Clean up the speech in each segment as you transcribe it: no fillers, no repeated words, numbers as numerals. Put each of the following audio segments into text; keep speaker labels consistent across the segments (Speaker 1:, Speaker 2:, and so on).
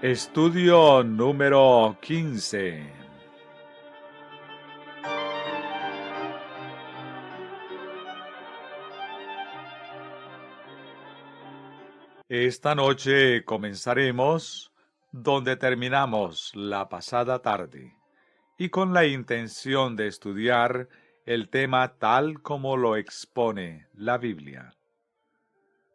Speaker 1: Estudio número 15. Esta noche comenzaremos donde terminamos la pasada tarde y con la intención de estudiar el tema tal como lo expone la Biblia.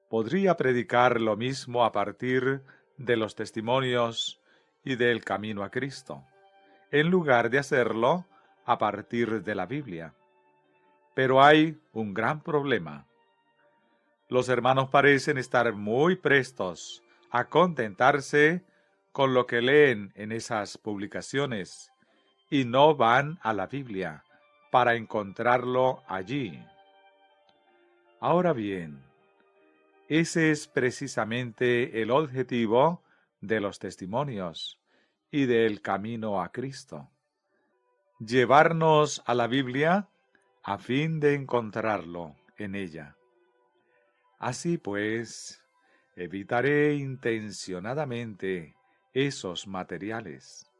Speaker 1: Podría predicar lo mismo a partir de los testimonios y del camino a Cristo, en lugar de hacerlo a partir de la Biblia. Pero hay un gran problema. Los hermanos parecen estar muy prestos a contentarse con lo que leen en esas publicaciones y no van a la Biblia para encontrarlo allí. Ahora bien, ese es precisamente el objetivo de los testimonios y del camino a Cristo. Llevarnos a la Biblia a fin de encontrarlo en ella. Así pues, evitaré intencionadamente esos materiales,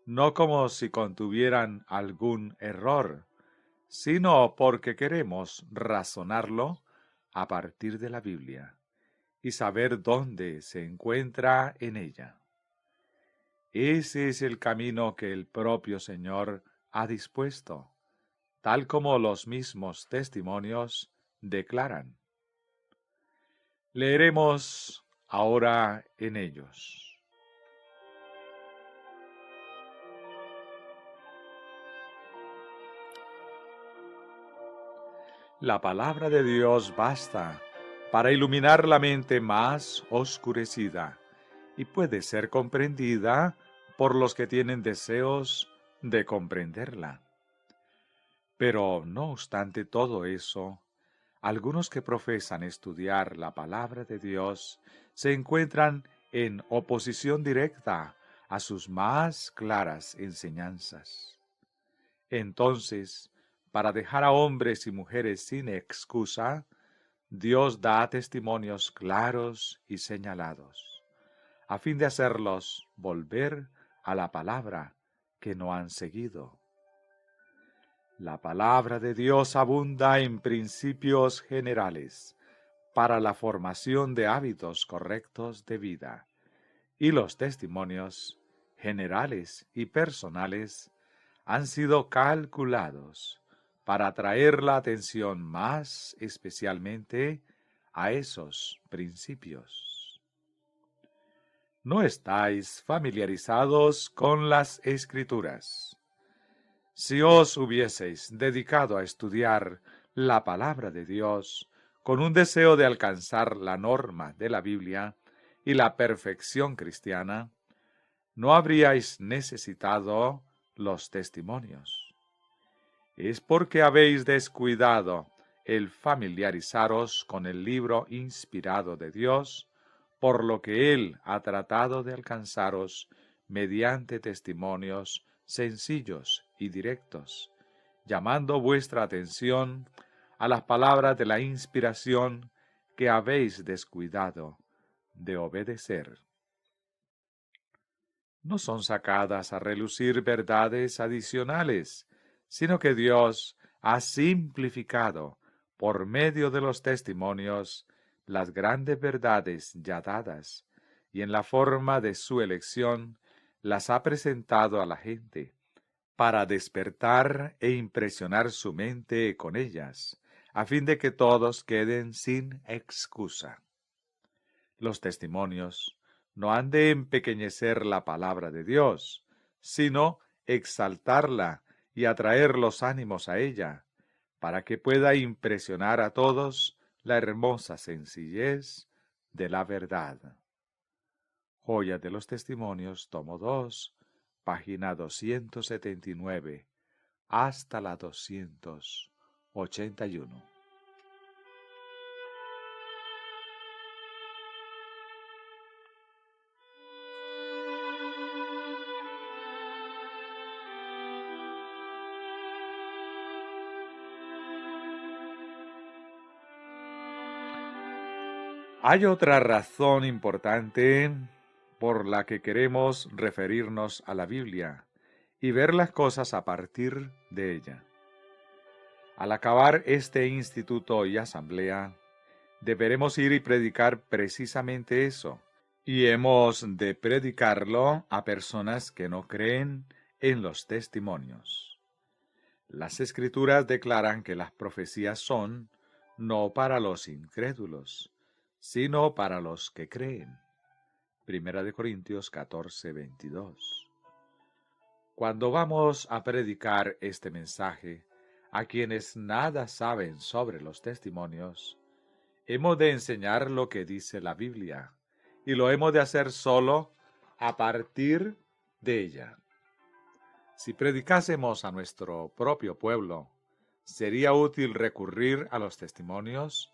Speaker 1: no como si contuvieran algún error, sino porque queremos razonarlo a partir de la Biblia y saber dónde se encuentra en ella. Ese es el camino que el propio Señor ha dispuesto, tal como los mismos testimonios declaran. Leeremos ahora en ellos. La palabra de Dios basta para iluminar la mente más oscurecida y puede ser comprendida por los que tienen deseos de comprenderla. Pero no obstante todo eso, algunos que profesan estudiar la palabra de Dios se encuentran en oposición directa a sus más claras enseñanzas. Entonces, para dejar a hombres y mujeres sin excusa, Dios da testimonios claros y señalados, a fin de hacerlos volver a la palabra que no han seguido. La palabra de Dios abunda en principios generales para la formación de hábitos correctos de vida, y los testimonios generales y personales han sido calculados para atraer la atención más especialmente a esos principios. ¿No estáis familiarizados con las Escrituras? Si os hubieseis dedicado a estudiar la palabra de Dios con un deseo de alcanzar la norma de la Biblia y la perfección cristiana, no habríais necesitado los testimonios. Es porque habéis descuidado el familiarizaros con el libro inspirado de Dios, por lo que Él ha tratado de alcanzaros mediante testimonios sencillos y directos, llamando vuestra atención a las palabras de la inspiración que habéis descuidado de obedecer. No son sacadas a relucir verdades adicionales, sino que Dios ha simplificado, por medio de los testimonios, las grandes verdades ya dadas, y en la forma de su elección las ha presentado a la gente, para despertar e impresionar su mente con ellas, a fin de que todos queden sin excusa. Los testimonios no han de empequeñecer la palabra de Dios, sino exaltarla y atraer los ánimos a ella, para que pueda impresionar a todos la hermosa sencillez de la verdad. Joya de los Testimonios, tomo 2, página 279, hasta la 281. Hay otra razón importante por la que queremos referirnos a la Biblia y ver las cosas a partir de ella. Al acabar este instituto y asamblea, deberemos ir y predicar precisamente eso, y hemos de predicarlo a personas que no creen en los testimonios. Las Escrituras declaran que las profecías son no para los incrédulos, sino para los que creen. Primera de Corintios 14:22. Cuando vamos a predicar este mensaje a quienes nada saben sobre los testimonios, hemos de enseñar lo que dice la Biblia, y lo hemos de hacer solo a partir de ella. Si predicásemos a nuestro propio pueblo, sería útil recurrir a los testimonios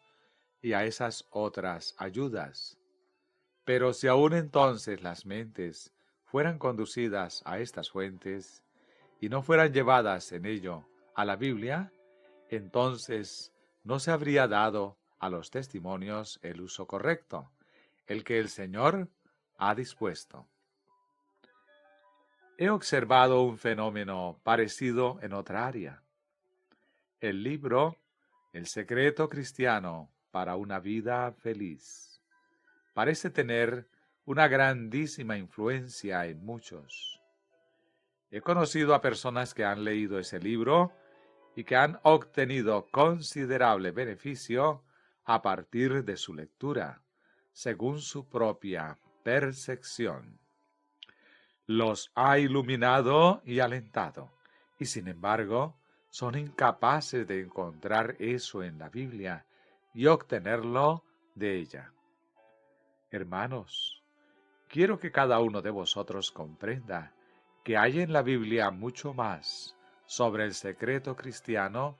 Speaker 1: y a esas otras ayudas. Pero si aún entonces las mentes fueran conducidas a estas fuentes y no fueran llevadas en ello a la Biblia, entonces no se habría dado a los testimonios el uso correcto, el que el Señor ha dispuesto. He observado un fenómeno parecido en otra área. El libro El secreto cristiano para una vida feliz parece tener una grandísima influencia en muchos. He conocido a personas que han leído ese libro y que han obtenido considerable beneficio a partir de su lectura, según su propia percepción. Los ha iluminado y alentado, y sin embargo son incapaces de encontrar eso en la Biblia y obtenerlo de ella. Hermanos, quiero que cada uno de vosotros comprenda que hay en la Biblia mucho más sobre el secreto cristiano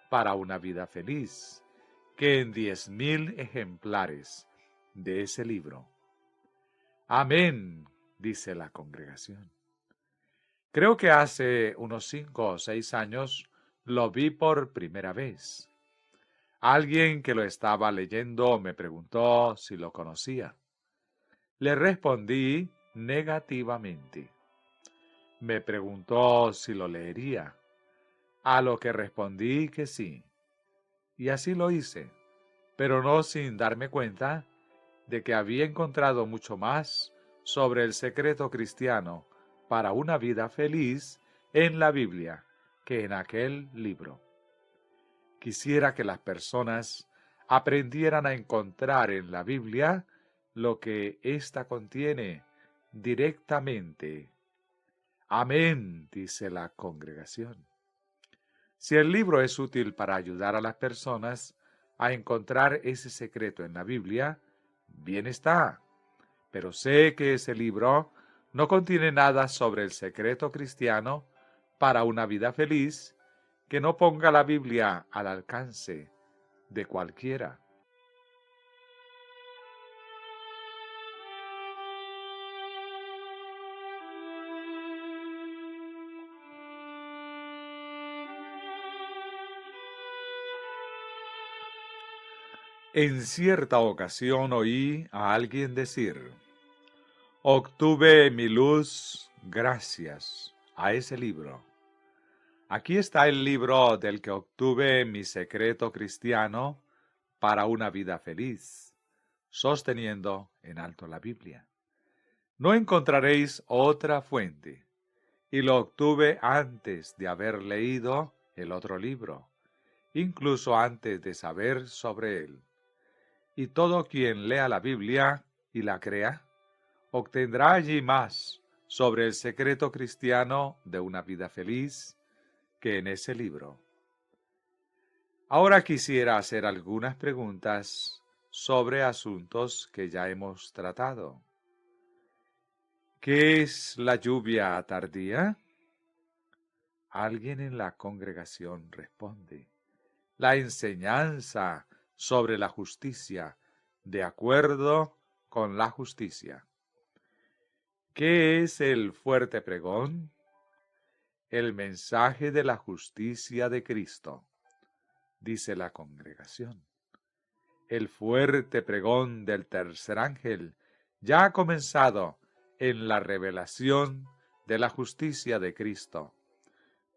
Speaker 1: para una vida feliz que en 10,000 ejemplares de ese libro. Amén, dice la congregación. Creo que hace unos 5 o 6 años lo vi por primera vez. Alguien que lo estaba leyendo me preguntó si lo conocía. Le respondí negativamente. Me preguntó si lo leería, a lo que respondí que sí. Y así lo hice, pero no sin darme cuenta de que había encontrado mucho más sobre el secreto cristiano para una vida feliz en la Biblia que en aquel libro. Quisiera que las personas aprendieran a encontrar en la Biblia lo que ésta contiene directamente. Amén, dice la congregación. Si el libro es útil para ayudar a las personas a encontrar ese secreto en la Biblia, bien está. Pero sé que ese libro no contiene nada sobre el secreto cristiano para una vida feliz que no ponga la Biblia al alcance de cualquiera. En cierta ocasión oí a alguien decir: obtuve mi luz gracias a ese libro. Aquí está el libro del que obtuve mi secreto cristiano para una vida feliz, sosteniendo en alto la Biblia. No encontraréis otra fuente, y lo obtuve antes de haber leído el otro libro, incluso antes de saber sobre él. Y todo quien lea la Biblia y la crea, obtendrá allí más sobre el secreto cristiano de una vida feliz que en ese libro. Ahora quisiera hacer algunas preguntas sobre asuntos que ya hemos tratado. ¿Qué es la lluvia tardía? Alguien en la congregación responde: la enseñanza sobre la justicia, de acuerdo con la justicia. ¿Qué es el fuerte pregón? El mensaje de la justicia de Cristo, dice la congregación. El fuerte pregón del tercer ángel ya ha comenzado en la revelación de la justicia de Cristo.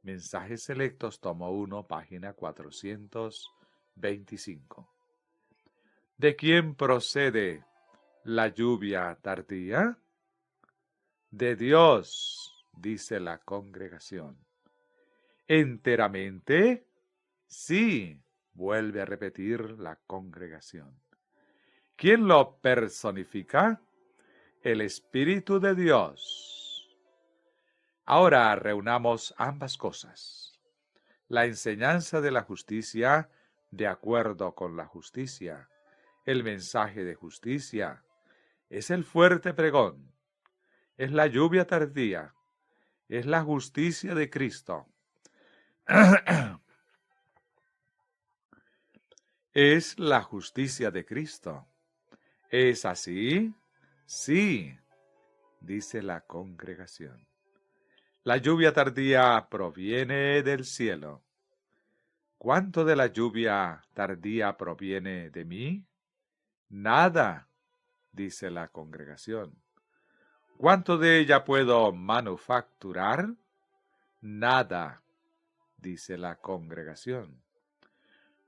Speaker 1: Mensajes Selectos, tomo 1, página 425. ¿De quién procede la lluvia tardía? De Dios, dice la congregación. ¿Enteramente? Sí, vuelve a repetir la congregación. ¿Quién lo personifica? El Espíritu de Dios. Ahora reunamos ambas cosas. La enseñanza de la justicia de acuerdo con la justicia. El mensaje de justicia. Es el fuerte pregón. Es la lluvia tardía. Es la justicia de Cristo. Es la justicia de Cristo. ¿Es así? Sí, dice la congregación. La lluvia tardía proviene del cielo. ¿Cuánto de la lluvia tardía proviene de mí? Nada, dice la congregación. ¿Cuánto de ella puedo manufacturar? Nada, dice la congregación.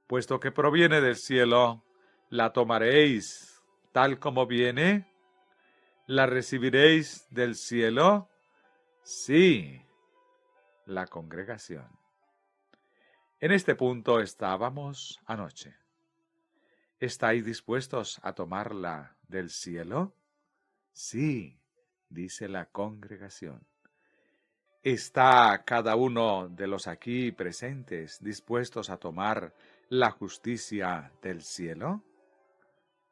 Speaker 1: Puesto que proviene del cielo, la tomaréis tal como viene. ¿La recibiréis del cielo? Sí, la congregación. En este punto estábamos anoche. ¿Estáis dispuestos a tomarla del cielo? Sí, dice la congregación. ¿Está cada uno de los aquí presentes dispuestos a tomar la justicia del cielo?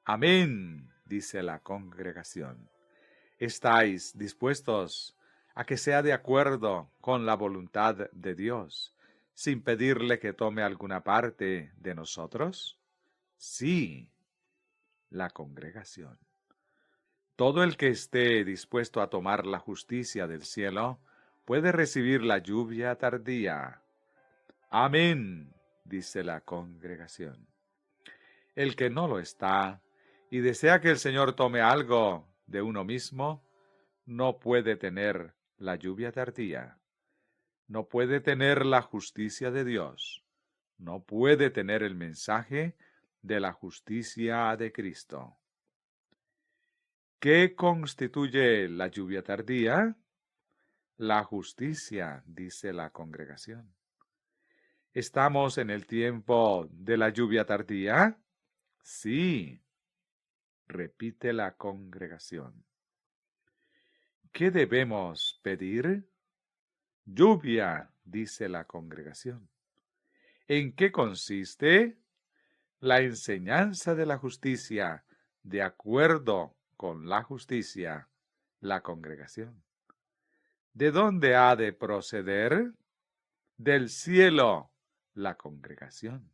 Speaker 1: Amén, dice la congregación. ¿Estáis dispuestos a que sea de acuerdo con la voluntad de Dios, sin pedirle que tome alguna parte de nosotros? Sí, la congregación. Todo el que esté dispuesto a tomar la justicia del cielo puede recibir la lluvia tardía. Amén, dice la congregación. El que no lo está y desea que el Señor tome algo de uno mismo, no puede tener la lluvia tardía, no puede tener la justicia de Dios, no puede tener el mensaje de la justicia de Cristo. ¿Qué constituye la lluvia tardía? La justicia, dice la congregación. ¿Estamos en el tiempo de la lluvia tardía? Sí, repite la congregación. ¿Qué debemos pedir? Lluvia, dice la congregación. ¿En qué consiste? La enseñanza de la justicia, de acuerdo con la justicia, la congregación. ¿De dónde ha de proceder? Del cielo, la congregación.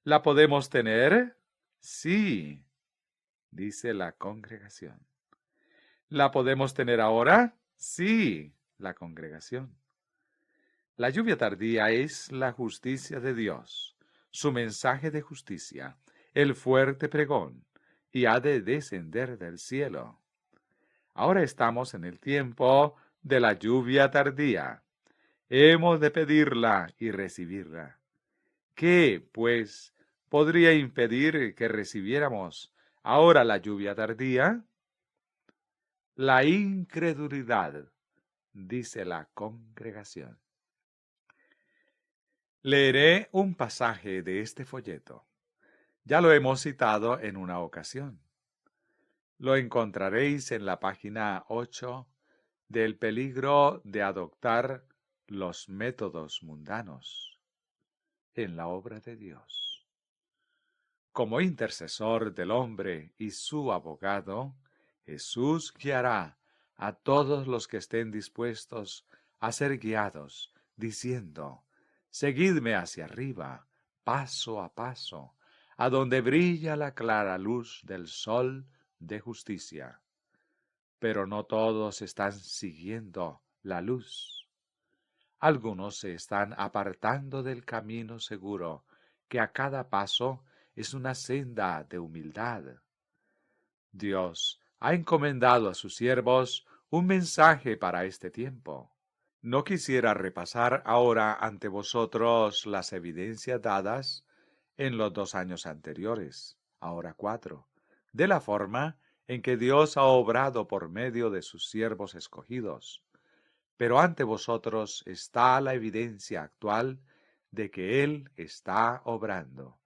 Speaker 1: ¿La podemos tener? Sí, dice la congregación. ¿La podemos tener ahora? Sí, la congregación. La lluvia tardía es la justicia de Dios, su mensaje de justicia, el fuerte pregón, y ha de descender del cielo. Ahora estamos en el tiempo de la lluvia tardía. Hemos de pedirla y recibirla. ¿Qué, pues, podría impedir que recibiéramos ahora la lluvia tardía? La incredulidad, dice la congregación. Leeré un pasaje de este folleto. Ya lo hemos citado en una ocasión. Lo encontraréis en la página 8 del peligro de adoptar los métodos mundanos en la obra de Dios. Como intercesor del hombre y su abogado, Jesús guiará a todos los que estén dispuestos a ser guiados, diciendo: seguidme hacia arriba, paso a paso, a donde brilla la clara luz del sol de justicia. Pero no todos están siguiendo la luz. Algunos se están apartando del camino seguro, que a cada paso es una senda de humildad. Dios ha encomendado a sus siervos un mensaje para este tiempo. No quisiera repasar ahora ante vosotros las evidencias dadas en los 2 años anteriores, ahora 4, de la forma en que Dios ha obrado por medio de sus siervos escogidos. Pero ante vosotros está la evidencia actual de que Él está obrando,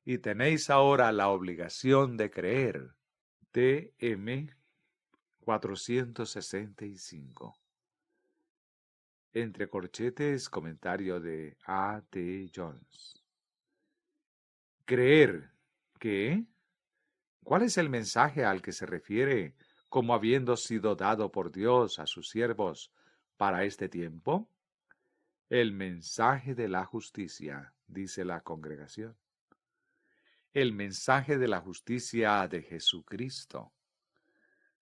Speaker 1: y tenéis ahora la obligación de creer. TM 465. Entre corchetes, comentario de A. T. Jones. Creer que... ¿Cuál es el mensaje al que se refiere como habiendo sido dado por Dios a sus siervos para este tiempo? El mensaje de la justicia, dice la congregación. El mensaje de la justicia de Jesucristo.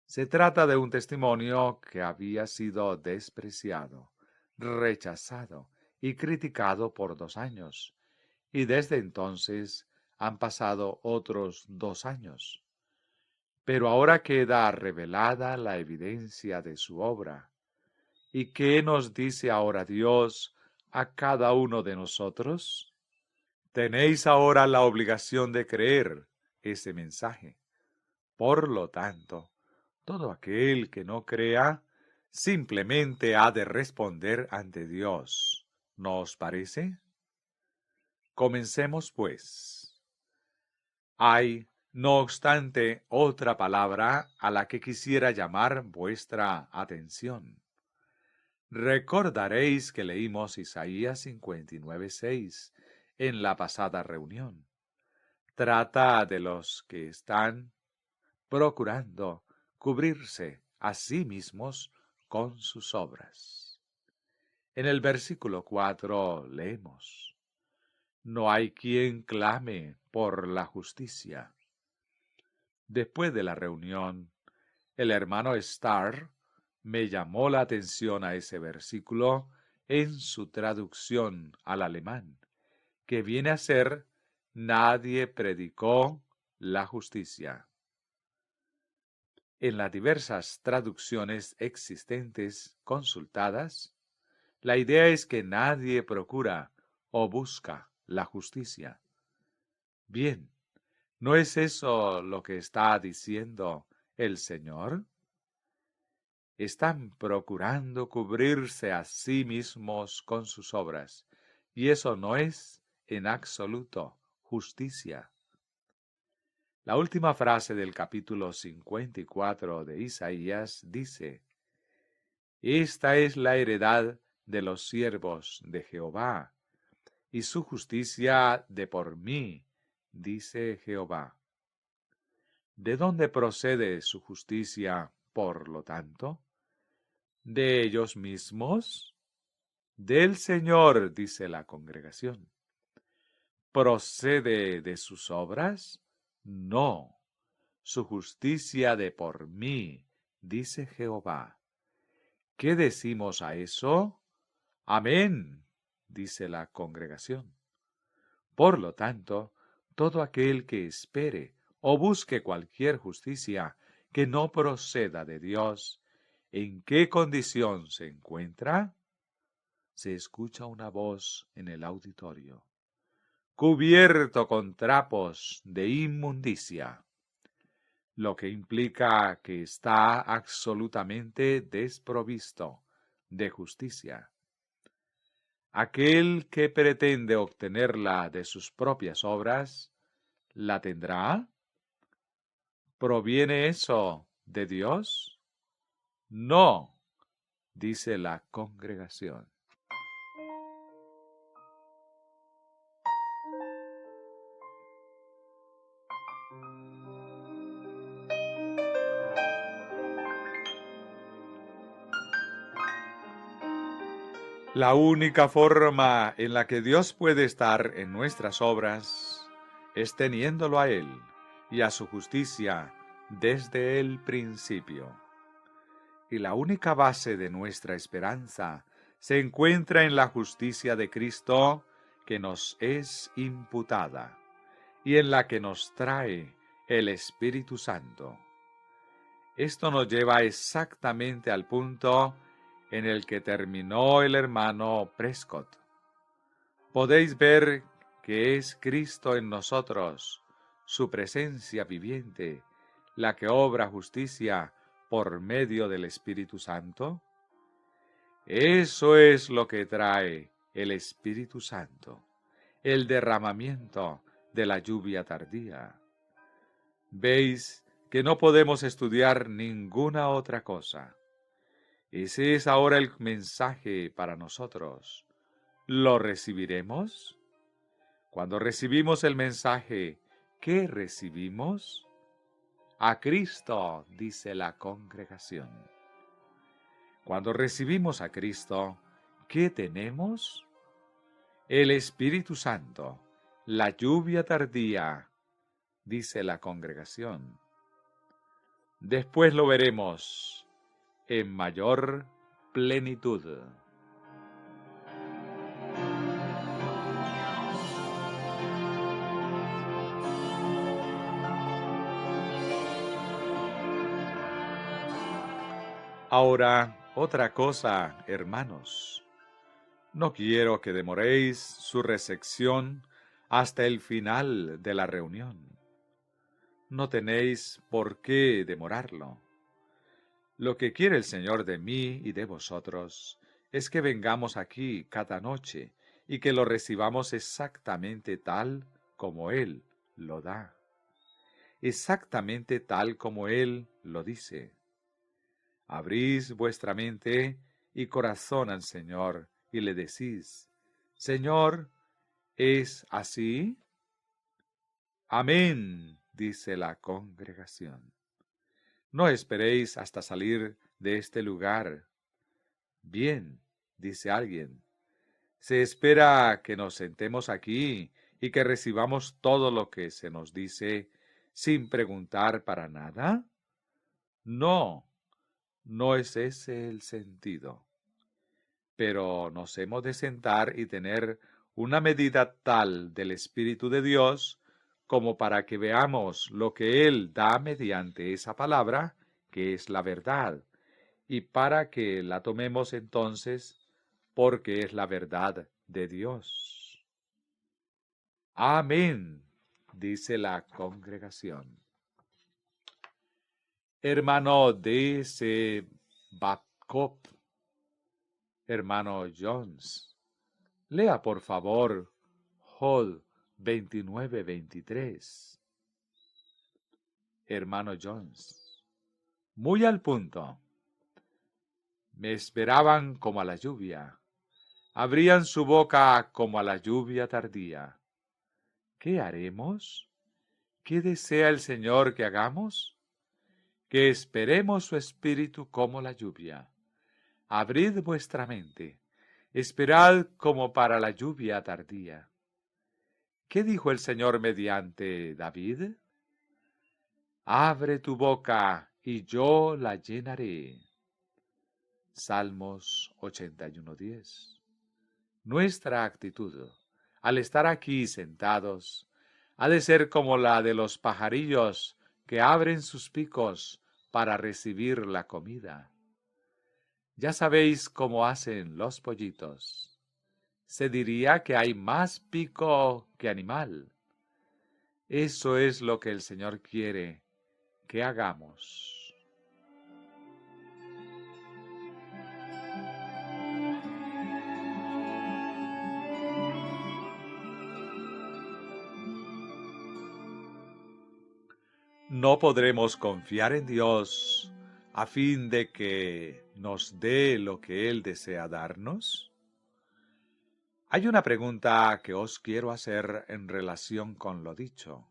Speaker 1: Se trata de un testimonio que había sido despreciado, rechazado y criticado por 2 años, y desde entonces han pasado otros 2 años. Pero ahora queda revelada la evidencia de su obra. ¿Y qué nos dice ahora Dios a cada uno de nosotros? Tenéis ahora la obligación de creer ese mensaje. Por lo tanto, todo aquel que no crea simplemente ha de responder ante Dios. ¿No os parece? Comencemos, pues. Hay, no obstante, otra palabra a la que quisiera llamar vuestra atención. Recordaréis que leímos Isaías 59:6 en la pasada reunión. Trata de los que están procurando cubrirse a sí mismos con sus obras. En el versículo 4 leemos: No hay quien clame por la justicia. Después de la reunión, el hermano Starr me llamó la atención a ese versículo en su traducción al alemán, que viene a ser: Nadie predicó la justicia. En las diversas traducciones existentes consultadas, la idea es que nadie procura o busca la justicia. Bien, ¿no es eso lo que está diciendo el Señor? Están procurando cubrirse a sí mismos con sus obras, y eso no es, en absoluto, justicia. La última frase del capítulo 54 de Isaías dice: Esta es la heredad de los siervos de Jehová, y su justicia de por mí, dice Jehová. ¿De dónde procede su justicia, por lo tanto? ¿De ellos mismos? Del Señor, dice la congregación. ¿Procede de sus obras? No. Su justicia de por mí, dice Jehová. ¿Qué decimos a eso? Amén, dice la congregación. Por lo tanto, todo aquel que espere o busque cualquier justicia que no proceda de Dios, ¿en qué condición se encuentra? Se escucha una voz en el auditorio: cubierto con trapos de inmundicia, lo que implica que está absolutamente desprovisto de justicia. Aquel que pretende obtenerla de sus propias obras, ¿la tendrá? ¿Proviene eso de Dios? No, dice la congregación. La única forma en la que Dios puede estar en nuestras obras es teniéndolo a Él y a su justicia desde el principio. Y la única base de nuestra esperanza se encuentra en la justicia de Cristo que nos es imputada y en la que nos trae el Espíritu Santo. Esto nos lleva exactamente al punto en el que terminó el hermano Prescott. Podéis ver que es Cristo en nosotros, su presencia viviente, la que obra justicia por medio del Espíritu Santo. Eso es lo que trae el Espíritu Santo, el derramamiento de la lluvia tardía. Veis que no podemos estudiar ninguna otra cosa. Ese es ahora el mensaje para nosotros. ¿Lo recibiremos? Cuando recibimos el mensaje, ¿qué recibimos? A Cristo, dice la congregación. Cuando recibimos a Cristo, ¿qué tenemos? El Espíritu Santo, la lluvia tardía, dice la congregación. Después lo veremos en mayor plenitud. Ahora, otra cosa, hermanos. No quiero que demoréis su recepción hasta el final de la reunión. No tenéis por qué demorarlo. Lo que quiere el Señor de mí y de vosotros es que vengamos aquí cada noche y que lo recibamos exactamente tal como Él lo da. Exactamente tal como Él lo dice. Abrís vuestra mente y corazón al Señor y le decís: Señor, ¿es así? Amén, dice la congregación. No esperéis hasta salir de este lugar. Bien, dice alguien, se espera que nos sentemos aquí y que recibamos todo lo que se nos dice sin preguntar para nada. No, no es ese el sentido. Pero nos hemos de sentar y tener una medida tal del Espíritu de Dios como para que veamos lo que Él da mediante esa palabra, que es la verdad, y para que la tomemos entonces porque es la verdad de Dios. Amén, dice la congregación. Hermano D.C. Babcock, hermano Jones, lea por favor Hall 29-23. Hermano Jones, muy al punto. Me esperaban como a la lluvia. Abrían su boca como a la lluvia tardía. ¿Qué haremos? ¿Qué desea el Señor que hagamos? Que esperemos su espíritu como la lluvia. Abrid vuestra mente. Esperad como para la lluvia tardía. ¿Qué dijo el Señor mediante David? Abre tu boca y yo la llenaré. Salmos 81:10. Nuestra actitud, al estar aquí sentados, ha de ser como la de los pajarillos que abren sus picos para recibir la comida. Ya sabéis cómo hacen los pollitos. Se diría que hay más pico que animal. Eso es lo que el Señor quiere que hagamos. No podremos confiar en Dios a fin de que nos dé lo que Él desea darnos. Hay una pregunta que os quiero hacer en relación con lo dicho.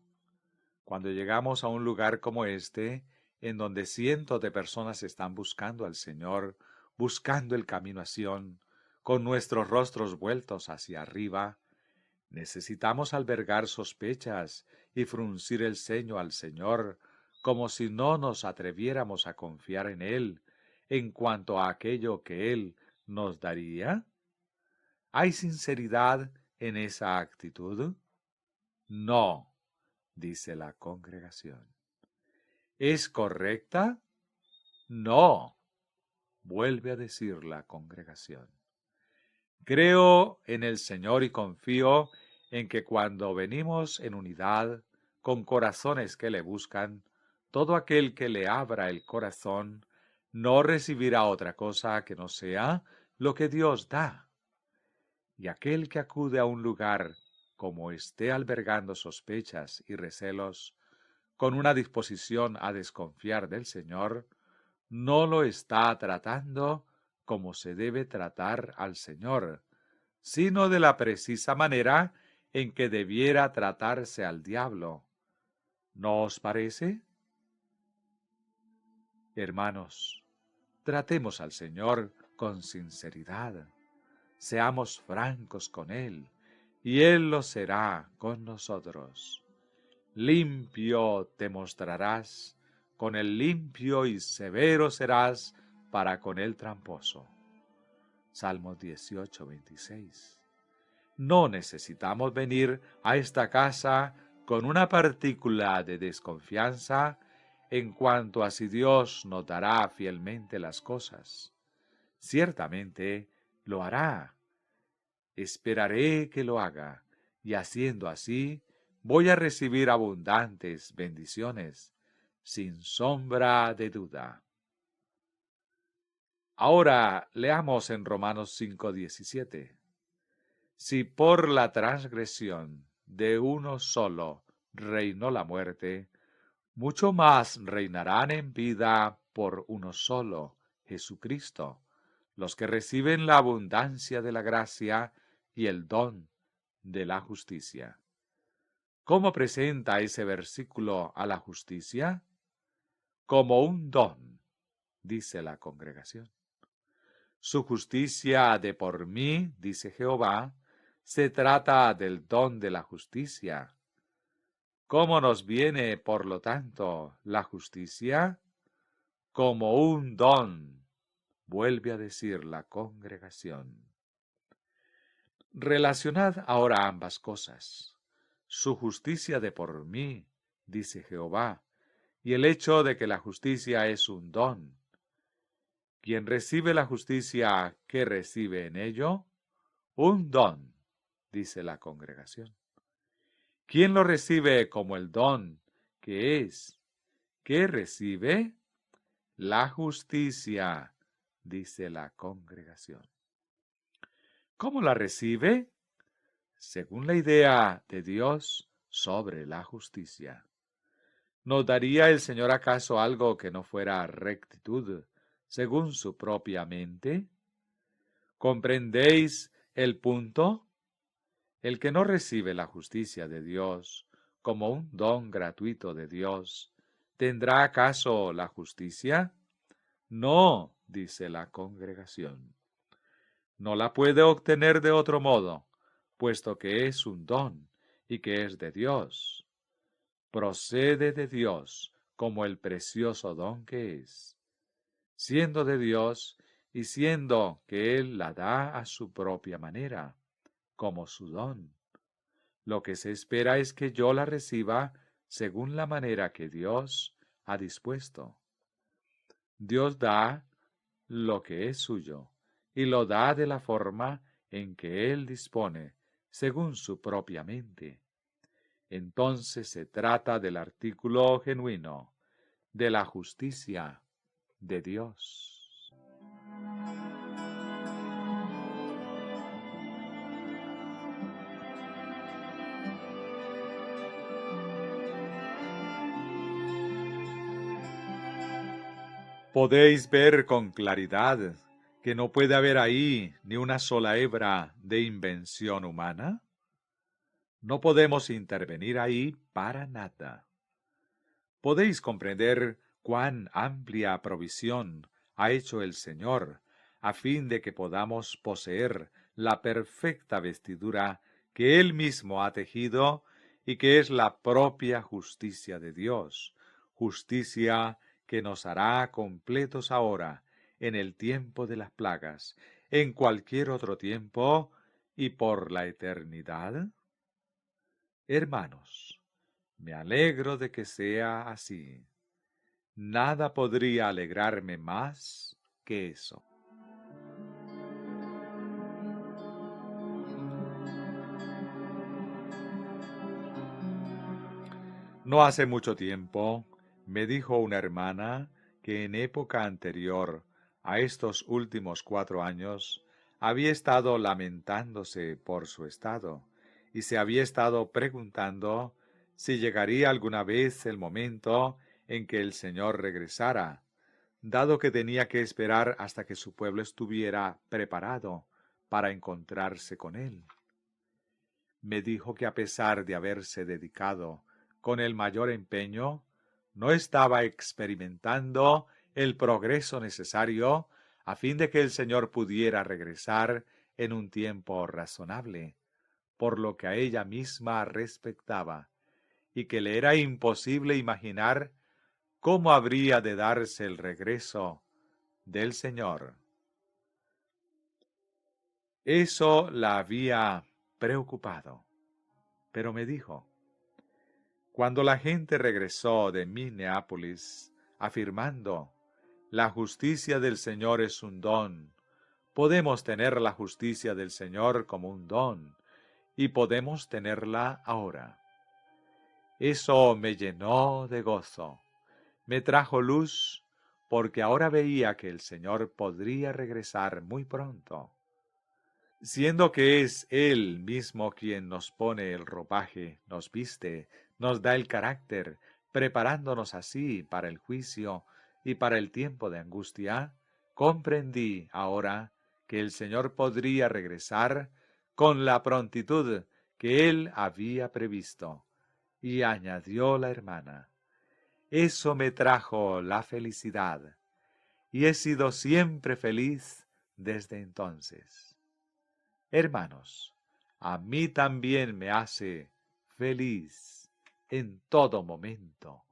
Speaker 1: Cuando llegamos a un lugar como este, en donde cientos de personas están buscando al Señor, buscando el camino a Sión, con nuestros rostros vueltos hacia arriba, necesitamos albergar sospechas y fruncir el ceño al Señor, como si no nos atreviéramos a confiar en Él en cuanto a aquello que Él nos daría. ¿Hay sinceridad en esa actitud? No, dice la congregación. ¿Es correcta? No, vuelve a decir la congregación. Creo en el Señor y confío en que cuando venimos en unidad, con corazones que le buscan, todo aquel que le abra el corazón no recibirá otra cosa que no sea lo que Dios da. Y aquel que acude a un lugar como esté albergando sospechas y recelos, con una disposición a desconfiar del Señor, no lo está tratando como se debe tratar al Señor, sino de la precisa manera en que debiera tratarse al diablo. ¿No os parece? Hermanos, tratemos al Señor con sinceridad, seamos francos con Él, y Él lo será con nosotros. Limpio te mostrarás, con el limpio y severo serás para con el tramposo. Salmos 18, 26. No necesitamos venir a esta casa con una partícula de desconfianza en cuanto a si Dios nos dará fielmente las cosas. Ciertamente lo hará. Esperaré que lo haga, y haciendo así, voy a recibir abundantes bendiciones, sin sombra de duda. Ahora leamos en Romanos 5:17. Si por la transgresión de uno solo reinó la muerte, mucho más reinarán en vida por uno solo, Jesucristo, los que reciben la abundancia de la gracia y el don de la justicia. ¿Cómo presenta ese versículo a la justicia? Como un don, dice la congregación. Su justicia de por mí, dice Jehová, se trata del don de la justicia. ¿Cómo nos viene, por lo tanto, la justicia? Como un don, vuelve a decir la congregación. Relacionad ahora ambas cosas. Su justicia de por mí, dice Jehová, y el hecho de que la justicia es un don. Quien recibe la justicia, ¿qué recibe en ello? Un don, dice la congregación. ¿Quién lo recibe como el don que es? ¿Qué recibe? La justicia, dice la congregación. ¿Cómo la recibe? Según la idea de Dios sobre la justicia. ¿Nos daría el Señor acaso algo que no fuera rectitud, según su propia mente? ¿Comprendéis el punto? El que no recibe la justicia de Dios como un don gratuito de Dios, ¿tendrá acaso la justicia? No, dice la congregación. No la puede obtener de otro modo, puesto que es un don y que es de Dios. Procede de Dios como el precioso don que es. Siendo de Dios y siendo que Él la da a su propia manera, como su don. Lo que se espera es que yo la reciba según la manera que Dios ha dispuesto. Dios da lo que es suyo, y lo da de la forma en que Él dispone, según su propia mente. Entonces se trata del artículo genuino, de la justicia de Dios. Podéis ver con claridad que no puede haber ahí ni una sola hebra de invención humana. No podemos intervenir ahí para nada. Podéis comprender cuán amplia provisión ha hecho el Señor a fin de que podamos poseer la perfecta vestidura que Él mismo ha tejido y que es la propia justicia de Dios, justicia que nos hará completos ahora, en el tiempo de las plagas, en cualquier otro tiempo y por la eternidad? Hermanos, me alegro de que sea así. Nada podría alegrarme más que eso. No hace mucho tiempo me dijo una hermana que en época anterior a estos últimos 4 años había estado lamentándose por su estado y se había estado preguntando si llegaría alguna vez el momento en que el Señor regresara, dado que tenía que esperar hasta que su pueblo estuviera preparado para encontrarse con Él. Me dijo que a pesar de haberse dedicado con el mayor empeño, no estaba experimentando el progreso necesario a fin de que el Señor pudiera regresar en un tiempo razonable, por lo que a ella misma respectaba, y que le era imposible imaginar cómo habría de darse el regreso del Señor. Eso la había preocupado, pero me dijo: cuando la gente regresó de Minneapolis afirmando, la justicia del Señor es un don, podemos tener la justicia del Señor como un don, y podemos tenerla ahora. Eso me llenó de gozo, me trajo luz, porque ahora veía que el Señor podría regresar muy pronto. Siendo que es Él mismo quien nos pone el ropaje, nos viste, nos da el carácter, preparándonos así para el juicio y para el tiempo de angustia, comprendí ahora que el Señor podría regresar con la prontitud que Él había previsto. Y añadió la hermana: eso me trajo la felicidad, y he sido siempre feliz desde entonces. Hermanos, a mí también me hace feliz en todo momento.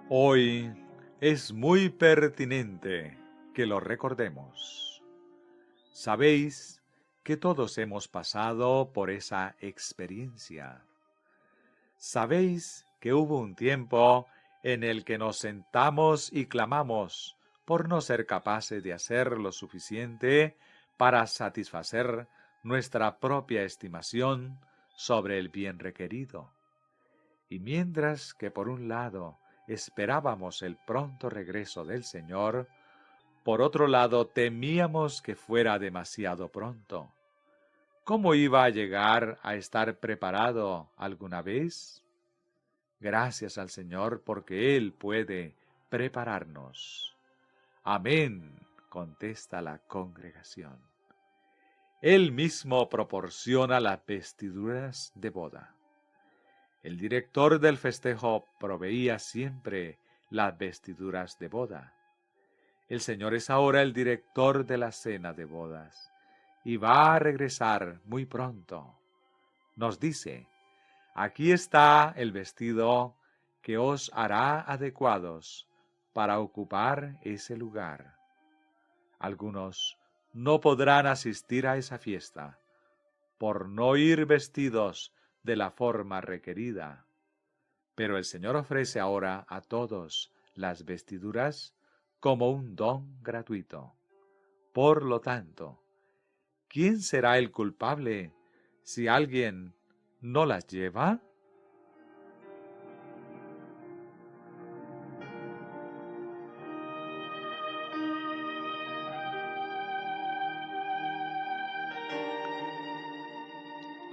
Speaker 1: Hoy es muy pertinente que lo recordemos. Sabéis que todos hemos pasado por esa experiencia. Sabéis que hubo un tiempo en el que nos sentamos y clamamos por no ser capaces de hacer lo suficiente para satisfacer nuestra propia estimación sobre el bien requerido. Y mientras que por un lado esperábamos el pronto regreso del Señor, por otro lado temíamos que fuera demasiado pronto. ¿Cómo iba a llegar a estar preparado alguna vez? Gracias al Señor porque Él puede prepararnos. Amén, contesta la congregación. Él mismo proporciona las vestiduras de boda. El director del festejo proveía siempre las vestiduras de boda. El Señor es ahora el director de la cena de bodas y va a regresar muy pronto. Nos dice: aquí está el vestido que os hará adecuados para ocupar ese lugar. Algunos no podrán asistir a esa fiesta por no ir vestidos de la forma requerida, pero el Señor ofrece ahora a todos las vestiduras como un don gratuito. Por lo tanto, ¿quién será el culpable si alguien no las lleva?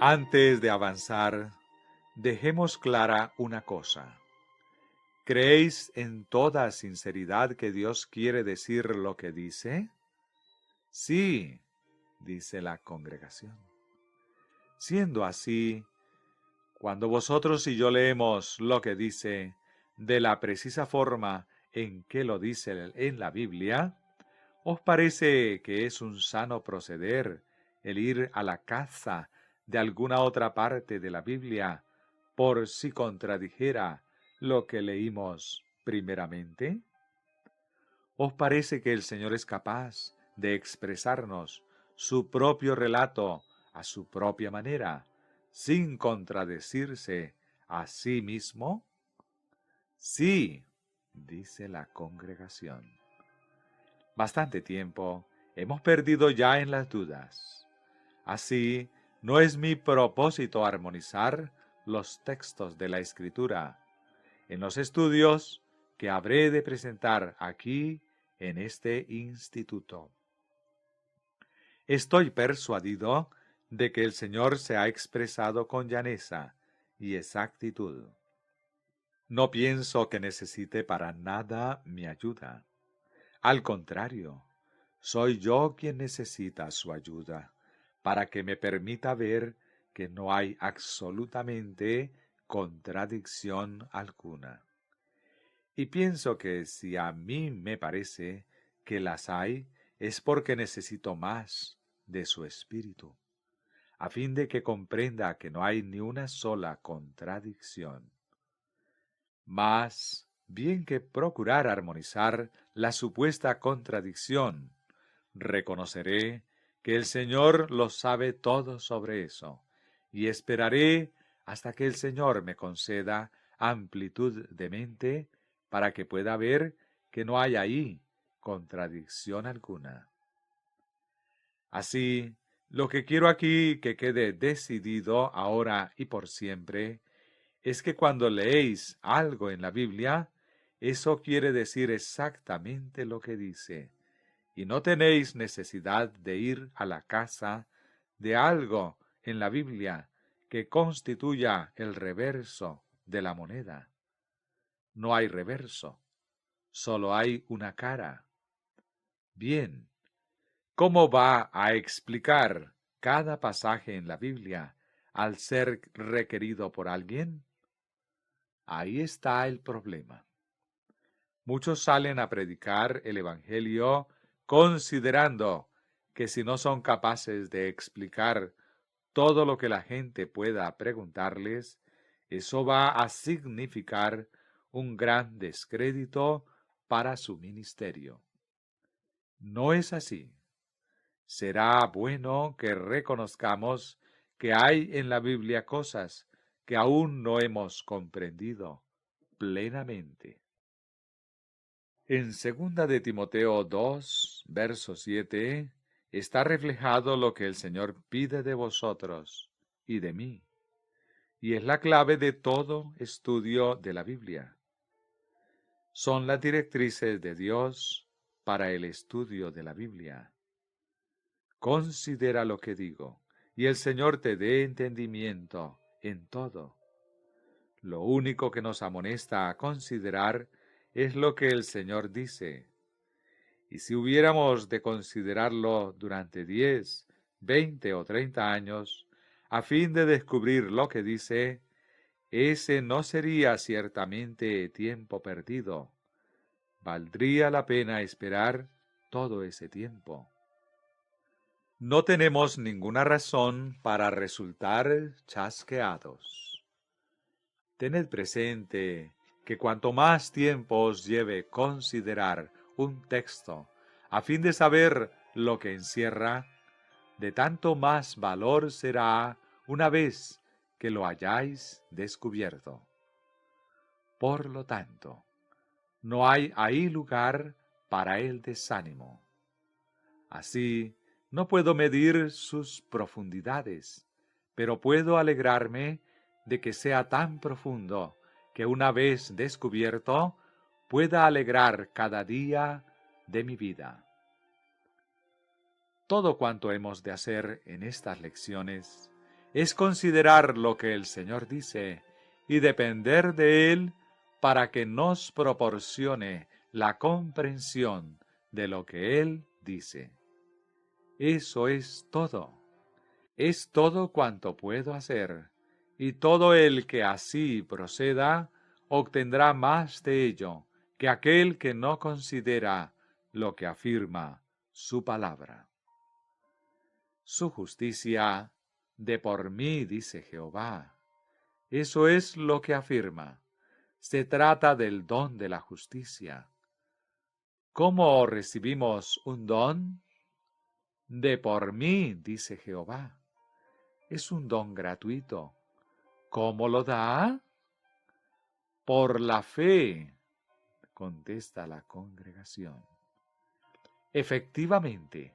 Speaker 1: Antes de avanzar, dejemos clara una cosa. ¿Creéis en toda sinceridad que Dios quiere decir lo que dice? Sí, dice la congregación. Siendo así, cuando vosotros y yo leemos lo que dice de la precisa forma en que lo dice en la Biblia, ¿os parece que es un sano proceder el ir a la caza de alguna otra parte de la Biblia por si contradijera lo que leímos primeramente? ¿Os parece que el Señor es capaz de expresarnos su propio relato a su propia manera, sin contradecirse a sí mismo? Sí, dice la congregación. Bastante tiempo hemos perdido ya en las dudas. Así, no es mi propósito armonizar los textos de la Escritura en los estudios que habré de presentar aquí en este instituto. Estoy persuadido de que el Señor se ha expresado con llaneza y exactitud. No pienso que necesite para nada mi ayuda. Al contrario, soy yo quien necesita su ayuda, para que me permita ver que no hay absolutamente contradicción alguna. Y pienso que si a mí me parece que las hay, es porque necesito más de su espíritu, a fin de que comprenda que no hay ni una sola contradicción. Más bien que procurar armonizar la supuesta contradicción, reconoceré que el Señor lo sabe todo sobre eso, y esperaré hasta que el Señor me conceda amplitud de mente para que pueda ver que no hay ahí contradicción alguna. Así, lo que quiero aquí que quede decidido ahora y por siempre es que cuando leéis algo en la Biblia, eso quiere decir exactamente lo que dice, y no tenéis necesidad de ir a la casa de algo en la Biblia que constituya el reverso de la moneda. No hay reverso, solo hay una cara. Bien, ¿cómo va a explicar cada pasaje en la Biblia al ser requerido por alguien? Ahí está el problema. Muchos salen a predicar el Evangelio considerando que si no son capaces de explicar todo lo que la gente pueda preguntarles, eso va a significar un gran descrédito para su ministerio. No es así. Será bueno que reconozcamos que hay en la Biblia cosas que aún no hemos comprendido plenamente. En 2 de Timoteo 2, verso 7, está reflejado lo que el Señor pide de vosotros y de mí, y es la clave de todo estudio de la Biblia. Son las directrices de Dios para el estudio de la Biblia. Considera lo que digo, y el Señor te dé entendimiento en todo. Lo único que nos amonesta a considerar es lo que el Señor dice. Y si hubiéramos de considerarlo durante 10, 20 o 30 años, a fin de descubrir lo que dice, ese no sería ciertamente tiempo perdido. Valdría la pena esperar todo ese tiempo. No tenemos ninguna razón para resultar chasqueados. Tened presente que cuanto más tiempo os lleve considerar un texto a fin de saber lo que encierra, de tanto más valor será una vez que lo hayáis descubierto. Por lo tanto, no hay ahí lugar para el desánimo. Así, no puedo medir sus profundidades, pero puedo alegrarme de que sea tan profundo que una vez descubierto pueda alegrar cada día de mi vida. Todo cuanto hemos de hacer en estas lecciones es considerar lo que el Señor dice y depender de Él para que nos proporcione la comprensión de lo que Él dice. Eso es todo. Es todo cuanto puedo hacer, y todo el que así proceda obtendrá más de ello que aquel que no considera lo que afirma su palabra. Su justicia de por mí, dice Jehová. Eso es lo que afirma. Se trata del don de la justicia. ¿Cómo recibimos un don? De por mí, dice Jehová. Es un don gratuito. ¿Cómo lo da? Por la fe, contesta la congregación. Efectivamente,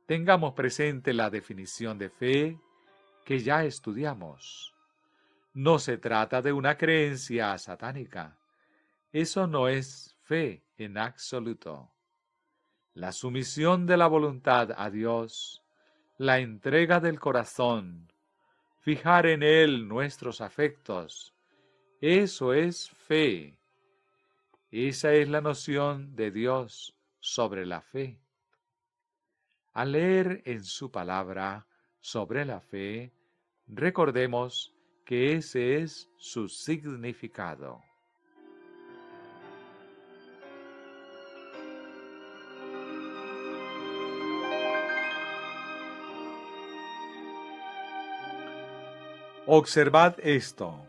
Speaker 1: tengamos presente la definición de fe que ya estudiamos. No se trata de una creencia satánica. Eso no es fe en absoluto. La sumisión de la voluntad a Dios, la entrega del corazón, fijar en Él nuestros afectos, eso es fe. Esa es la noción de Dios sobre la fe. Al leer en su palabra sobre la fe, recordemos que ese es su significado. Observad esto.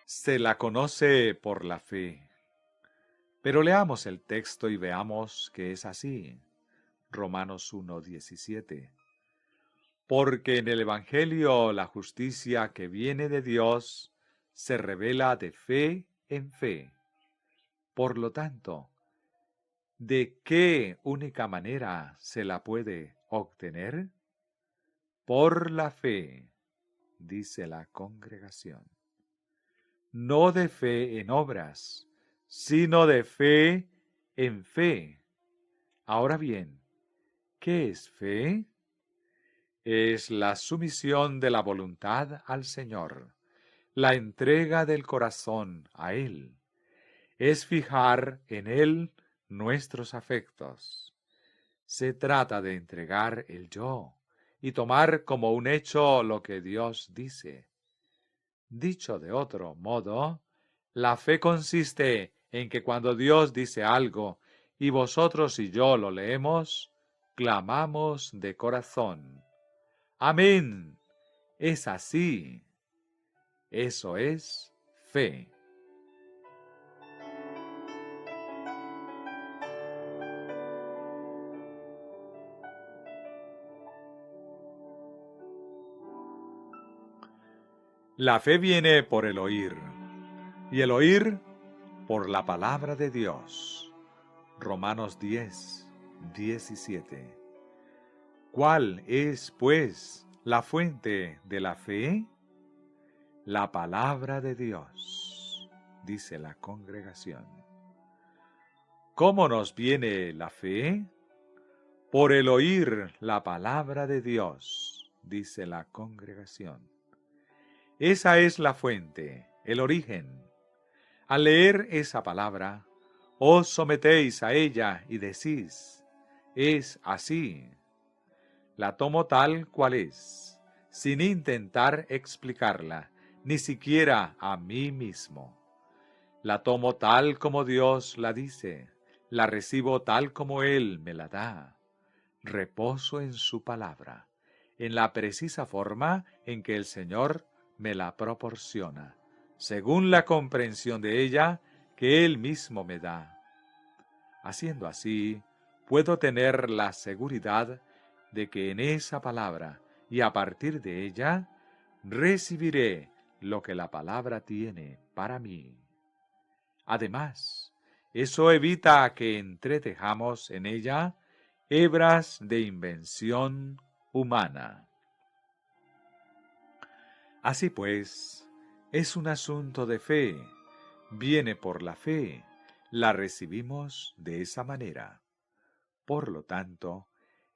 Speaker 1: Se la conoce por la fe. Pero leamos el texto y veamos que es así. Romanos 1:17. Porque en el Evangelio la justicia que viene de Dios se revela de fe en fe. Por lo tanto, ¿de qué única manera se la puede obtener? Por la fe, dice la congregación. No de fe en obras, sino de fe en fe. Ahora bien, ¿qué es fe? Es la sumisión de la voluntad al Señor, la entrega del corazón a Él. Es fijar en Él nuestros afectos. Se trata de entregar el yo y tomar como un hecho lo que Dios dice. Dicho de otro modo, la fe consiste en que cuando Dios dice algo y vosotros y yo lo leemos, clamamos de corazón. Amén. Es así. Eso es fe. La fe viene por el oír, y el oír por la palabra de Dios. Romanos 10:17. ¿Cuál es, pues, la fuente de la fe? La palabra de Dios, dice la congregación. ¿Cómo nos viene la fe? Por el oír la palabra de Dios, dice la congregación. Esa es la fuente, el origen. Al leer esa palabra, os sometéis a ella y decís, es así. La tomo tal cual es, sin intentar explicarla, ni siquiera a mí mismo. La tomo tal como Dios la dice, la recibo tal como Él me la da. Reposo en su palabra, en la precisa forma en que el Señor me la proporciona, según la comprensión de ella que Él mismo me da. Haciendo así, puedo tener la seguridad de que en esa palabra y a partir de ella, recibiré lo que la palabra tiene para mí. Además, eso evita que entretejamos en ella hebras de invención humana. Así pues, es un asunto de fe, viene por la fe, la recibimos de esa manera. Por lo tanto,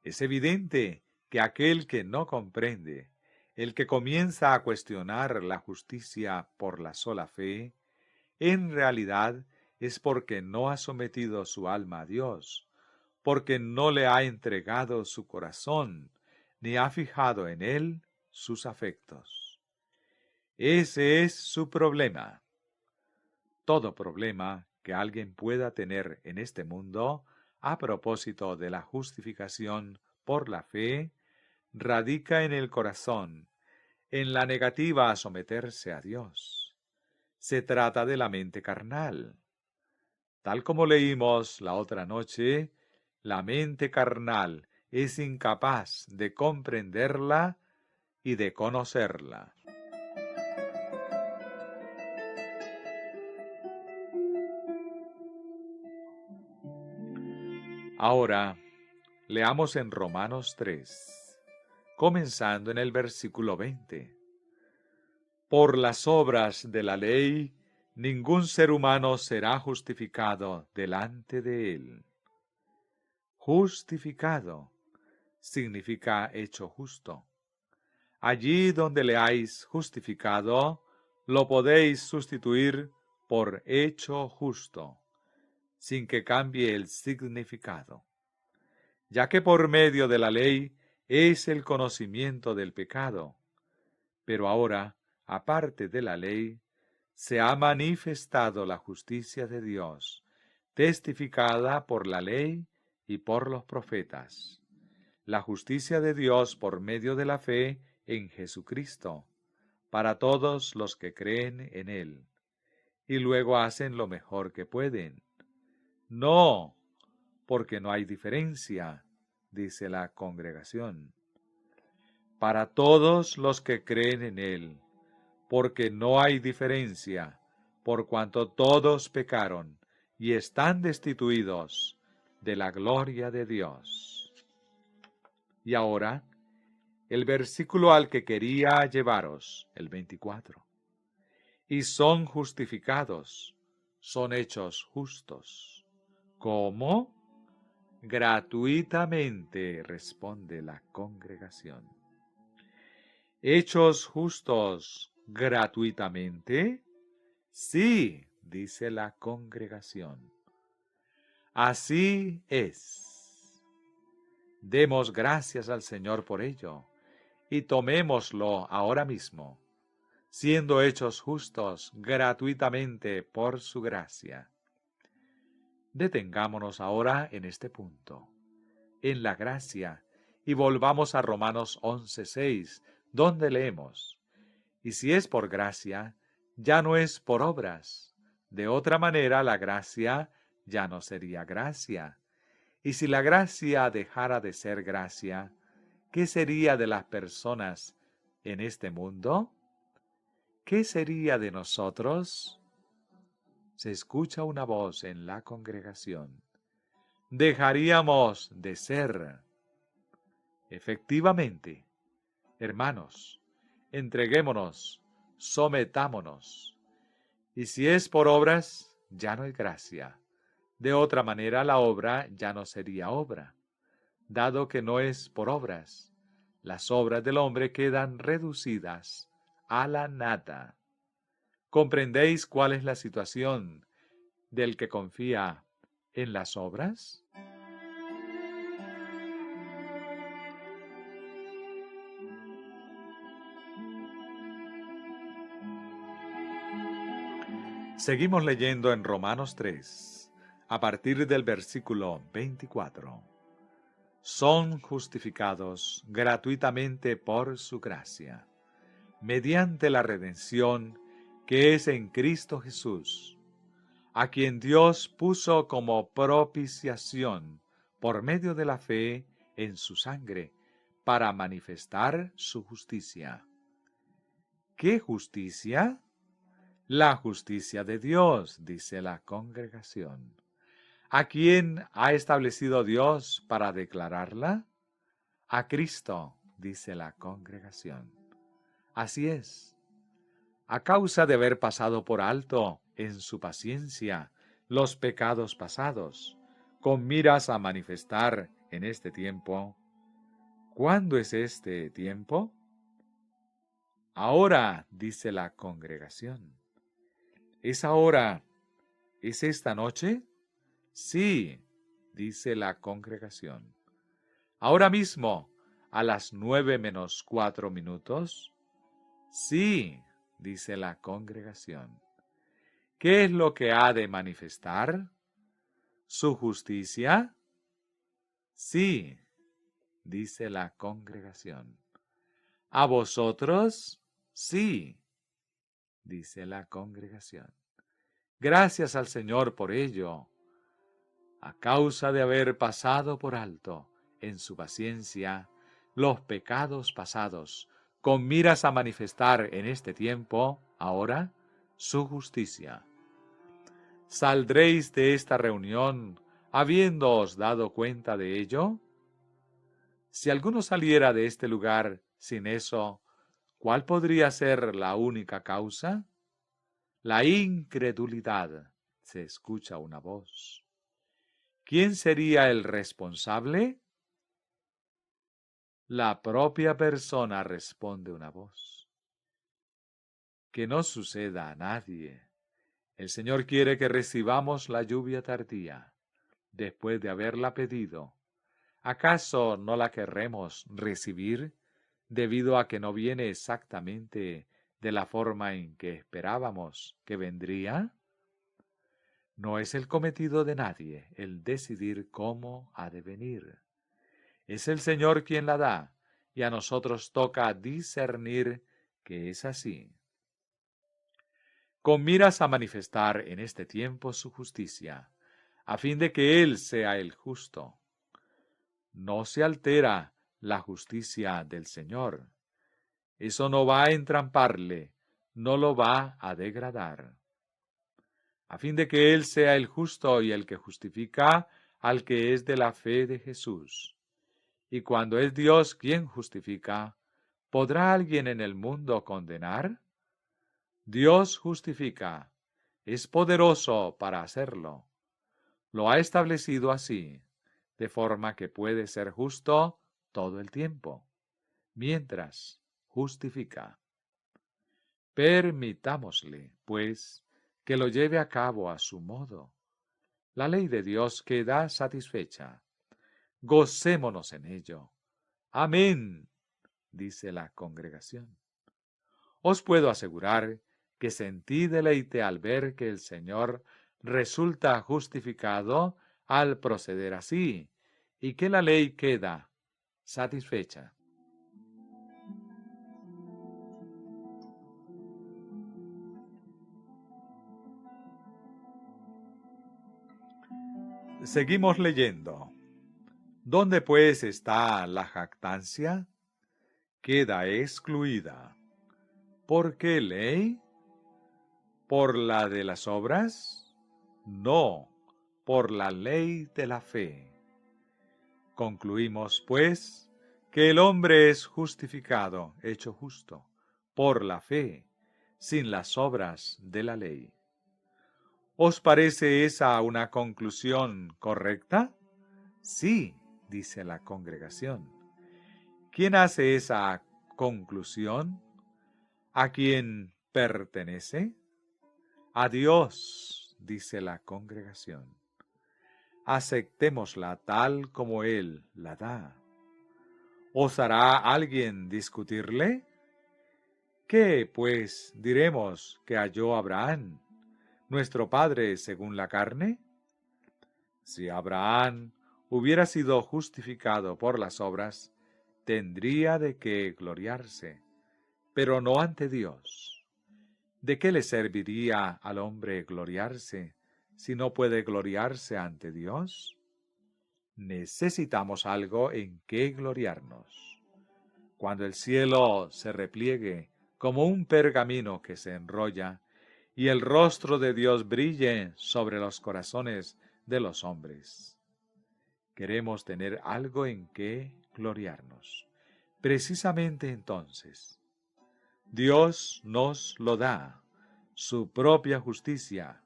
Speaker 1: es evidente que aquel que no comprende, el que comienza a cuestionar la justicia por la sola fe, en realidad es porque no ha sometido su alma a Dios, porque no le ha entregado su corazón, ni ha fijado en él sus afectos. Ese es su problema. Todo problema que alguien pueda tener en este mundo a propósito de la justificación por la fe radica en el corazón, en la negativa a someterse a Dios. Se trata de la mente carnal. Tal como leímos la otra noche, la mente carnal es incapaz de comprenderla y de conocerla. Ahora, leamos en Romanos 3, comenzando en el versículo 20. Por las obras de la ley, ningún ser humano será justificado delante de él. Justificado significa hecho justo. Allí donde le hayáis justificado, lo podéis sustituir por hecho justo, sin que cambie el significado, ya que por medio de la ley es el conocimiento del pecado. Pero ahora, aparte de la ley, se ha manifestado la justicia de Dios, testificada por la ley y por los profetas. La justicia de Dios por medio de la fe en Jesucristo, para todos los que creen en Él, y luego hacen lo mejor que pueden. No, porque no hay diferencia, dice la congregación. Para todos los que creen en Él, porque no hay diferencia, por cuanto todos pecaron y están destituidos de la gloria de Dios. Y ahora, el versículo al que quería llevaros, el 24. Y son justificados, son hechos justos. ¿Cómo? Gratuitamente, responde la congregación. ¿Hechos justos gratuitamente? Sí, dice la congregación. Así es. Demos gracias al Señor por ello y tomémoslo ahora mismo, siendo hechos justos gratuitamente por su gracia. Detengámonos ahora en este punto, en la gracia, y volvamos a Romanos 11:6, donde leemos: y si es por gracia, ya no es por obras. De otra manera, la gracia ya no sería gracia. Y si la gracia dejara de ser gracia, ¿qué sería de las personas en este mundo? ¿Qué sería de nosotros? Se escucha una voz en la congregación. Dejaríamos de ser. Efectivamente, hermanos, entreguémonos, sometámonos. Y si es por obras, ya no hay gracia. De otra manera, la obra ya no sería obra, dado que no es por obras. Las obras del hombre quedan reducidas a la nada. ¿Comprendéis cuál es la situación del que confía en las obras? Seguimos leyendo en Romanos 3, a partir del versículo 24. Son justificados gratuitamente por su gracia, mediante la redención que es en Cristo Jesús, a quien Dios puso como propiciación por medio de la fe en su sangre, para manifestar su justicia. ¿Qué justicia? La justicia de Dios, dice la congregación. ¿A quién ha establecido Dios para declararla? A Cristo, dice la congregación. Así es. A causa de haber pasado por alto, en su paciencia, los pecados pasados, con miras a manifestar en este tiempo. ¿Cuándo es este tiempo? Ahora, dice la congregación. ¿Es ahora? ¿Es esta noche? Sí, dice la congregación. ¿Ahora mismo, a las 9:04? Sí, dice la congregación. ¿Qué es lo que ha de manifestar? ¿Su justicia? Sí, dice la congregación. ¿A vosotros? Sí, dice la congregación. Gracias al Señor por ello. A causa de haber pasado por alto, en su paciencia los pecados pasados, con miras a manifestar en este tiempo, ahora, su justicia. ¿Saldréis de esta reunión habiéndoos dado cuenta de ello? Si alguno saliera de este lugar sin eso, ¿cuál podría ser la única causa? La incredulidad, se escucha una voz. ¿Quién sería el responsable? La propia persona, responde una voz. Que no suceda a nadie. El Señor quiere que recibamos la lluvia tardía, después de haberla pedido. ¿Acaso no la querremos recibir debido a que no viene exactamente de la forma en que esperábamos que vendría? No es el cometido de nadie el decidir cómo ha de venir. Es el Señor quien la da, y a nosotros toca discernir que es así. Con miras a manifestar en este tiempo su justicia, a fin de que Él sea el justo. No se altera la justicia del Señor. Eso no va a entramparle, no lo va a degradar. A fin de que Él sea el justo y el que justifica al que es de la fe de Jesús. Y cuando es Dios quien justifica, ¿podrá alguien en el mundo condenar? Dios justifica, es poderoso para hacerlo. Lo ha establecido así, de forma que puede ser justo todo el tiempo, mientras justifica. Permitámosle, pues, que lo lleve a cabo a su modo. La ley de Dios queda satisfecha. Gocémonos en ello. Amén, dice la congregación. Os puedo asegurar que sentí deleite al ver que el Señor resulta justificado al proceder así, y que la ley queda satisfecha. Seguimos leyendo. ¿Dónde pues está la jactancia? Queda excluida. ¿Por qué ley? ¿Por la de las obras? No, por la ley de la fe. Concluimos, pues, que el hombre es justificado, hecho justo, por la fe, sin las obras de la ley. ¿Os parece esa una conclusión correcta? Sí, dice la congregación. ¿Quién hace esa conclusión? ¿A quién pertenece? A Dios, dice la congregación. Aceptémosla tal como Él la da. ¿Osará alguien discutirle? ¿Qué, pues, diremos que halló Abraham, nuestro padre según la carne? Si Abraham hubiera sido justificado por las obras, tendría de qué gloriarse, pero no ante Dios. ¿De qué le serviría al hombre gloriarse si no puede gloriarse ante Dios? Necesitamos algo en qué gloriarnos. Cuando el cielo se repliegue como un pergamino que se enrolla, y el rostro de Dios brille sobre los corazones de los hombres. Queremos tener algo en qué gloriarnos. Precisamente entonces, Dios nos lo da, su propia justicia.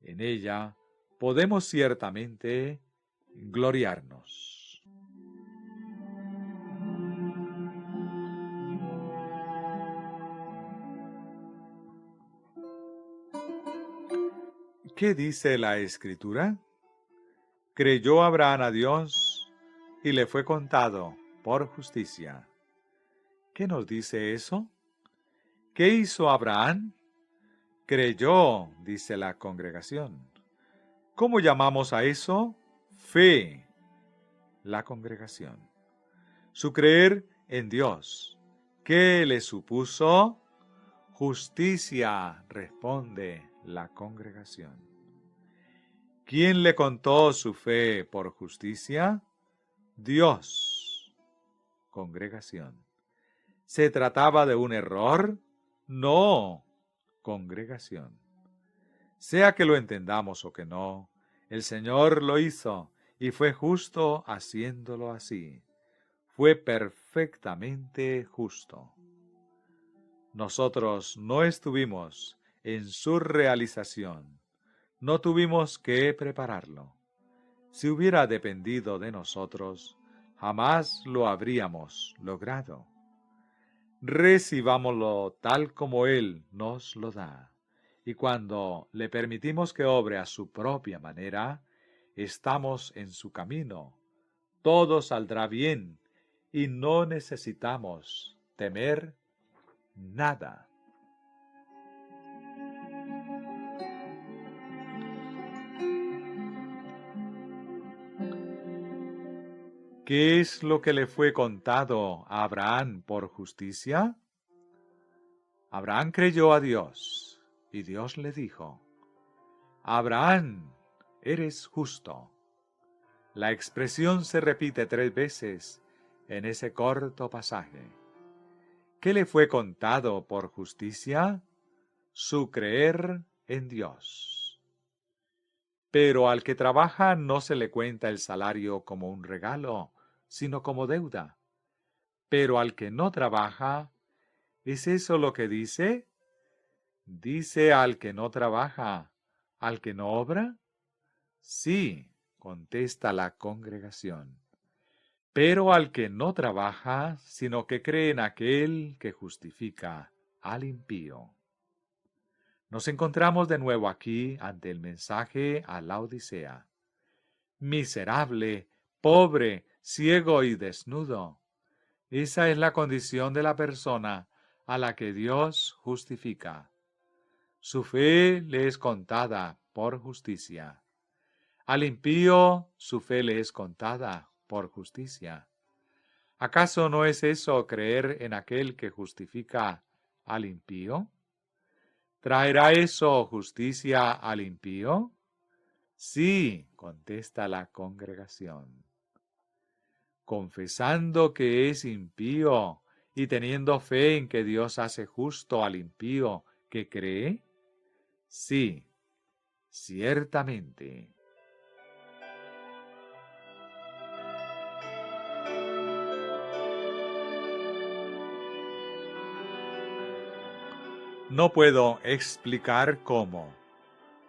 Speaker 1: En ella podemos ciertamente gloriarnos. ¿Qué dice la Escritura? Creyó Abraham a Dios y le fue contado por justicia. ¿Qué nos dice eso? ¿Qué hizo Abraham? Creyó, dice la congregación. ¿Cómo llamamos a eso? Fe, la congregación. Su creer en Dios. ¿Qué le supuso? Justicia, responde la congregación. ¿Quién le contó su fe por justicia? Dios. Congregación. ¿Se trataba de un error? No. Congregación. Sea que lo entendamos o que no, el Señor lo hizo y fue justo haciéndolo así. Fue perfectamente justo. Nosotros no estuvimos en su realización, no tuvimos que prepararlo. Si hubiera dependido de nosotros, jamás lo habríamos logrado. Recibámoslo tal como Él nos lo da, y cuando le permitimos que obre a su propia manera, estamos en su camino. Todo saldrá bien y no necesitamos temer nada. ¿Qué es lo que le fue contado a Abraham por justicia? Abraham creyó a Dios, y Dios le dijo: Abraham, eres justo. La expresión se repite 3 veces en ese corto pasaje. ¿Qué le fue contado por justicia? Su creer en Dios. Pero al que trabaja no se le cuenta el salario como un regalo, sino como deuda. Pero al que no trabaja, ¿es eso lo que dice? ¿Dice al que no trabaja, al que no obra? Sí, contesta la congregación. Pero al que no trabaja, sino que cree en aquel que justifica al impío. Nos encontramos de nuevo aquí ante el mensaje a la Odisea. Miserable, pobre, ciego y desnudo. Esa es la condición de la persona a la que Dios justifica. Su fe le es contada por justicia. Al impío su fe le es contada por justicia. ¿Acaso no es eso creer en aquel que justifica al impío? ¿Traerá eso justicia al impío? Sí, contesta la congregación. Confesando que es impío y teniendo fe en que Dios hace justo al impío que cree. Sí, ciertamente. No puedo explicar cómo.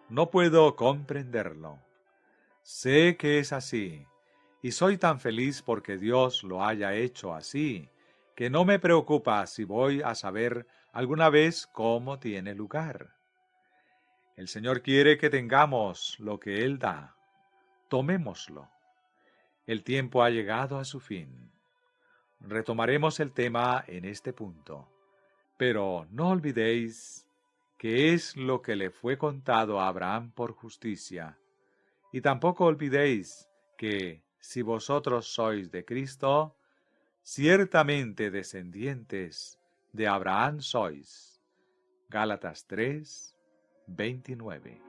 Speaker 1: No puedo comprenderlo. Sé que es así, y soy tan feliz porque Dios lo haya hecho así, que no me preocupa si voy a saber alguna vez cómo tiene lugar. El Señor quiere que tengamos lo que Él da. Tomémoslo. El tiempo ha llegado a su fin. Retomaremos el tema en este punto. Pero no olvidéis que es lo que le fue contado a Abraham por justicia. Y tampoco olvidéis que, si vosotros sois de Cristo, ciertamente descendientes de Abraham sois. Gálatas 3, 29.